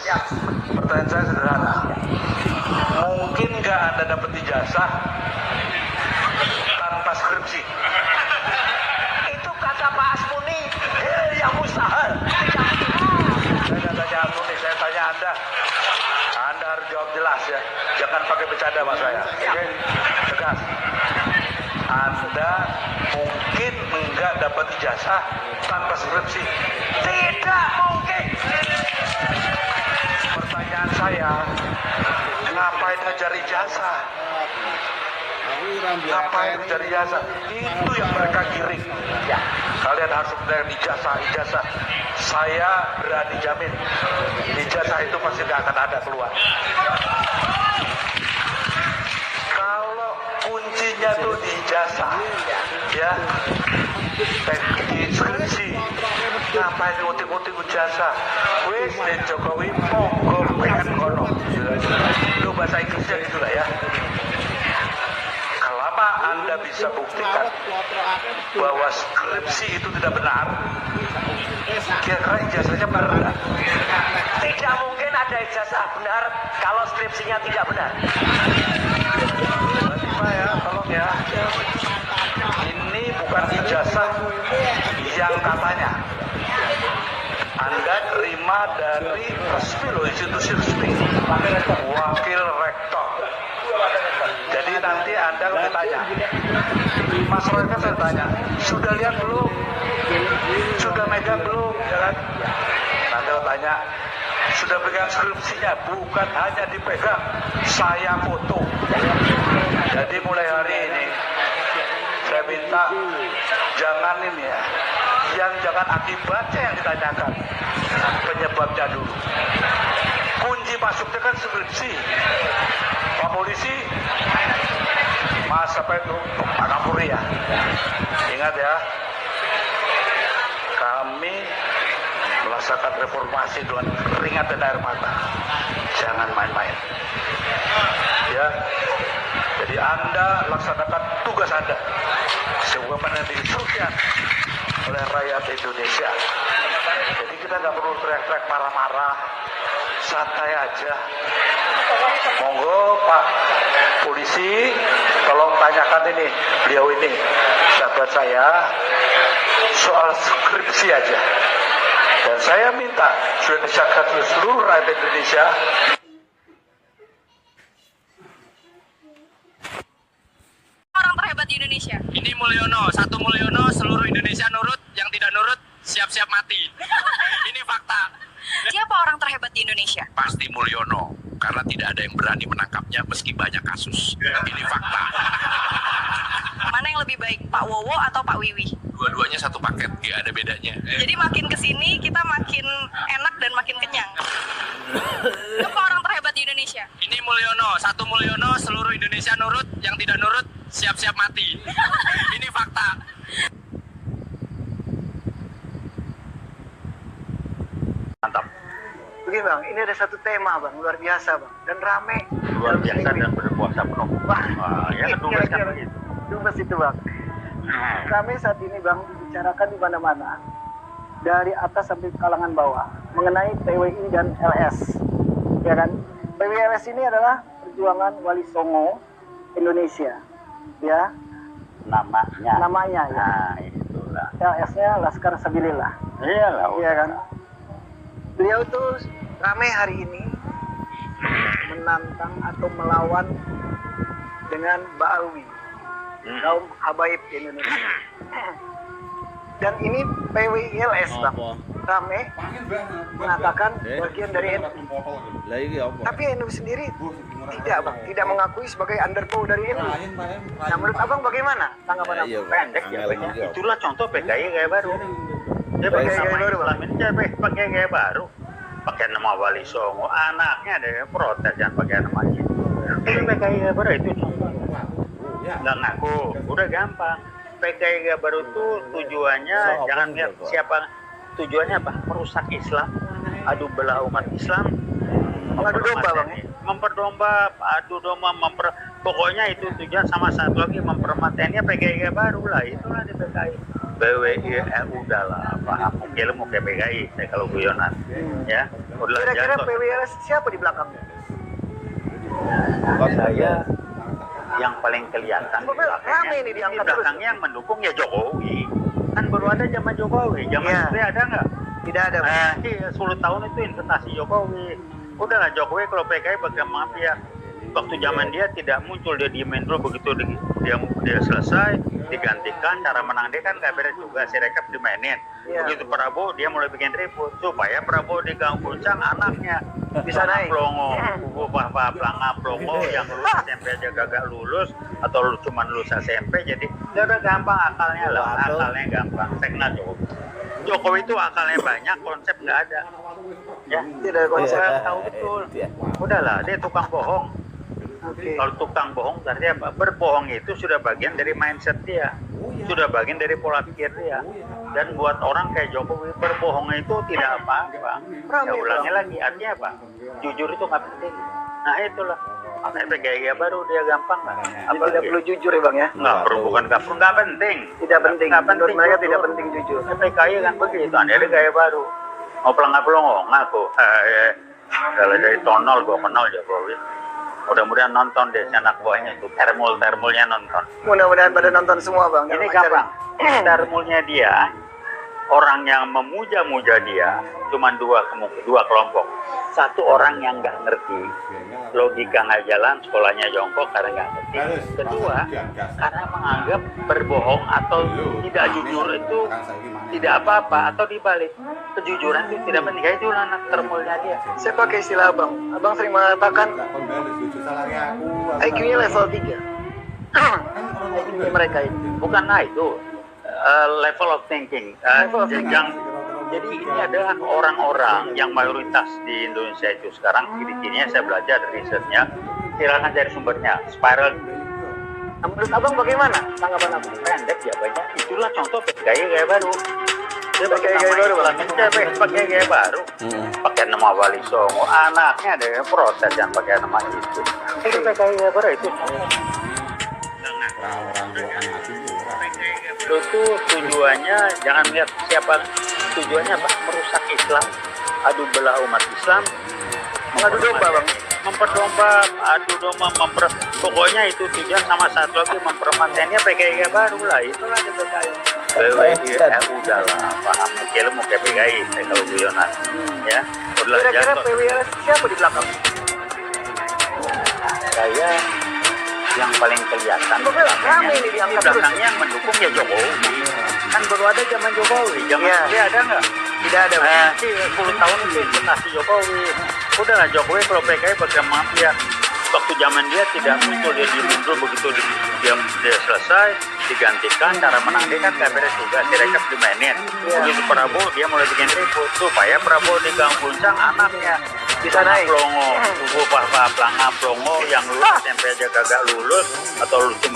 Ya, pertanyaan saya sederhana. Mungkin nggak Anda dapat ijazah tanpa skripsi? Itu kata Pak Asmuni, yang mustahil. Saya nggak tanya Asmuni, saya tanya Anda. Anda harus jawab jelas ya. Jangan pakai bercanda sama saya. Oke? Tegas. Anda mungkin nggak dapat ijazah tanpa skripsi? Tidak mungkin. Pertanyaan saya, ngapain ngejar ijazah? Ngapain ngejar ijazah? Itu yang mereka giring. Ya. Kalian harus mendapatkan ijazah. Saya berani jamin, ijazah itu pasti nggak akan ada keluar. Kalau kuncinya tuh di ijazah, ya, di skripsi. Ngapain utik-utik ijazah? Wis dan Jokowi monggo pengen kono. Itu bahasa Inggrisnya gitu lah ya. Kelama Anda bisa buktikan bahwa skripsi itu tidak benar, kira-kira ijazahnya benar nggak? Tidak mungkin ada ijazah benar kalau skripsinya tidak benar. Pak ya, tolong ya. Ini bukan ijazah yang katanya. Anda terima dari resmi loh, institusi resmi. Wakil rektor. Jadi nanti Anda ditanya, Mas Roy kan saya tanya, sudah lihat belum? Sudah megang belum? Ya kan? Nanti saya tanya, sudah pegang skripsinya? Bukan hanya dipegang, saya foto. Jadi mulai hari ini, saya minta jangan ini ya, jangan akibatnya yang ditanyakan, penyebabnya dulu. Kunci masuknya kan skripsi. Pak Polisi, Mas apa itu, Pak Kapolri ya, ingat ya, kami melaksanakan reformasi dengan keringat dan air mata, jangan main-main. Ya, jadi Anda laksanakan tugas Anda sebagaimana diinstruksikan oleh rakyat Indonesia. Jadi kita nggak perlu teriak-teriak marah-marah, santai aja. Monggo Pak Polisi, tolong tanyakan ini, beliau ini, sahabat saya, soal skripsi aja. Dan saya minta sudah disiapkan seluruh rakyat Indonesia. Orang terhebat di Indonesia. Ini Mulyono, satu Mulyono, seluruh Indonesia nurut, yang tidak nurut siap-siap mati. Ini fakta. Siapa orang terhebat di Indonesia? Pasti Mulyono, karena tidak ada yang berani menangkapnya meski banyak kasus. Ini fakta. Mana yang lebih baik, Pak Wowo atau Pak Wiwi? Dua-duanya satu paket, nggak ada bedanya. Jadi makin kesini kita makin enak dan makin kenyang. Siapa orang terhebat di Indonesia? Ini Mulyono, satu Mulyono, seluruh Indonesia nurut, yang tidak nurut siap-siap mati. Ini fakta. Mantap. Begini Bang, ini ada satu tema Bang, luar biasa Bang, dan rame. Luar biasa dan berkuasa penuh. Wah, Ya kan dubes kan begitu. Dubes itu Bang. Rame saat ini Bang, dibicarakan di mana-mana, dari atas sampai kalangan bawah, mengenai PWI dan LS. Ya kan? PWI LS ini adalah perjuangan Wali Songo Indonesia. Ya, namanya ya. Nah, itulah. LS-nya Laskar Sabilillah. Iyalah. Iya kan? Beliau tuh rame hari ini menantang atau melawan dengan Ba'alwi, kaum habaib Indonesia. Dan ini PWILS Bang, rame mengatakan bagian dari NU. Tapi NU sendiri tidak Bang, tidak mengakui sebagai undercover dari NU. Nah menurut Abang bagaimana tanggapan Abang? Pendek ya. Itulah contoh PKI gaya baru. Dia pakai nama Islam ini, dia pakai gaya baru. Pakai nama Wali Songo, anaknya ada yang protes jangan pakai nama itu. Itu PKI gaya baru, itu contoh. Nggak ngaku, udah gampang. PKI gaya baru itu tujuannya jangan lihat siapa, tujuannya apa? Merusak Islam, adu belah umat Islam, Mengadu domba Bang ya? memperdomba, adu domba, pokoknya itu tujuan, sama satu lagi mempermatainya PKI gaya baru lah, itulah di PKI. PWI udahlah paham oke lu mau kayak PKI saya kalau guyonan ya udah Kira-kira jatuh. PWLS siapa di belakangnya? Saya yang paling kelihatan di Rame ini diangkat terus. belakangnya yang mendukung ya Jokowi kan baru ada zaman Jokowi zaman Iya. SBY ada nggak? Tidak ada. Nah, iya 10 tahun itu investasi Jokowi. Udahlah Jokowi kalau PKI bagaimana ya waktu zaman dia tidak muncul dia diemin dulu begitu dia selesai digantikan cara menang dia kan nggak beres juga si rekap dimainin. Iya. Begitu Prabowo dia mulai bikin ribut supaya Prabowo digang guncang anaknya Bisa naik. Plongo, kubu Papa Planga Plongo yang lulus SMP aja gagal lulus atau lu cuma lulus SMP jadi dia udah gampang akalnya lah akalnya gampang segna Jokowi itu akalnya banyak konsep nggak ada ya Tidak ada konsep. saya tahu betul udahlah dia tukang bohong. Oke. Kalau tukang bohong berarti apa? Berbohong itu sudah bagian dari mindset dia, sudah bagian dari pola pikir dia. Dan buat orang kayak Jokowi berbohong itu tidak apa-apa. Ya ulangi lagi, artinya apa? Jujur itu nggak penting. Nah itulah. Makanya PKI baru dia gampang lah. Jadi tidak perlu jujur ya bang ya? Nggak perlu, bukan nggak penting. Tidak penting. Nggak penting. Menurut mereka jujur. tidak penting jujur. PKI kan begitu, ada gaya baru. Ngoplang-ngoplang ngaku. Kalau dari tonol gua kenal Jokowi. Mudah-mudahan nonton deh anak buahnya itu termulnya nonton. Mudah-mudahan pada nonton semua bang. Ini Dalam acara gampang. Termulnya dia orang yang memuja-muja dia cuma dua kelompok. Satu orang yang nggak ngerti logika nggak jalan, sekolahnya jongkok karena nggak ngerti. Kedua, karena menganggap berbohong atau tidak jujur itu tidak apa-apa atau dibalik kejujuran itu tidak penting. Itu anak termulnya dia. Saya pakai istilah abang. Abang sering mengatakan IQ-nya level 3. IQ-nya mereka ini. Bukan itu level of thinking. Jadi ini adalah orang-orang yang mayoritas di Indonesia itu sekarang ciri-cirinya saya belajar dari risetnya. Silakan cari sumbernya. Spiral Nah, menurut abang bagaimana tanggapan abang? pendek ya banyak. Itulah contoh gaya baru. Dia pakai Gaya baru, Bang. pakai gaya baru. Pakai nama Wali Songo. Anaknya ada yang protes yang pakai nama itu. Itu pakai gaya baru itu. Itu tujuannya jangan lihat siapa tujuannya apa merusak Islam, adu belah umat Islam, Mengadu domba bang. memperdomba, adu domba, pokoknya itu tujuan sama satu lagi mempermatennya PKI baru lah itulah dia PKI. Udahlah paham oke lu mau kayak PKI saya kalau guyonan ya udah Kira-kira jatuh. PWLS siapa di belakang? Saya yang paling kelihatan Rame ini diangkat terus. belakangnya yang mendukung ya Jokowi kan baru ada zaman Jokowi zaman Iya. dia ada nggak? Tidak ada bang. Nah, 10 tahun itu investasi Jokowi. Udahlah Jokowi kalau PKI bagaimana ya waktu zaman dia tidak muncul dia dulu begitu dia selesai digantikan cara menang dia kan nggak beres juga si rekap dimainin. Begitu Prabowo dia mulai bikin ribut supaya Prabowo digang guncang anaknya Bisa naik. Plongo, kubu Papa Planga Plongo yang lulus SMP aja gagal lulus atau lulus cuma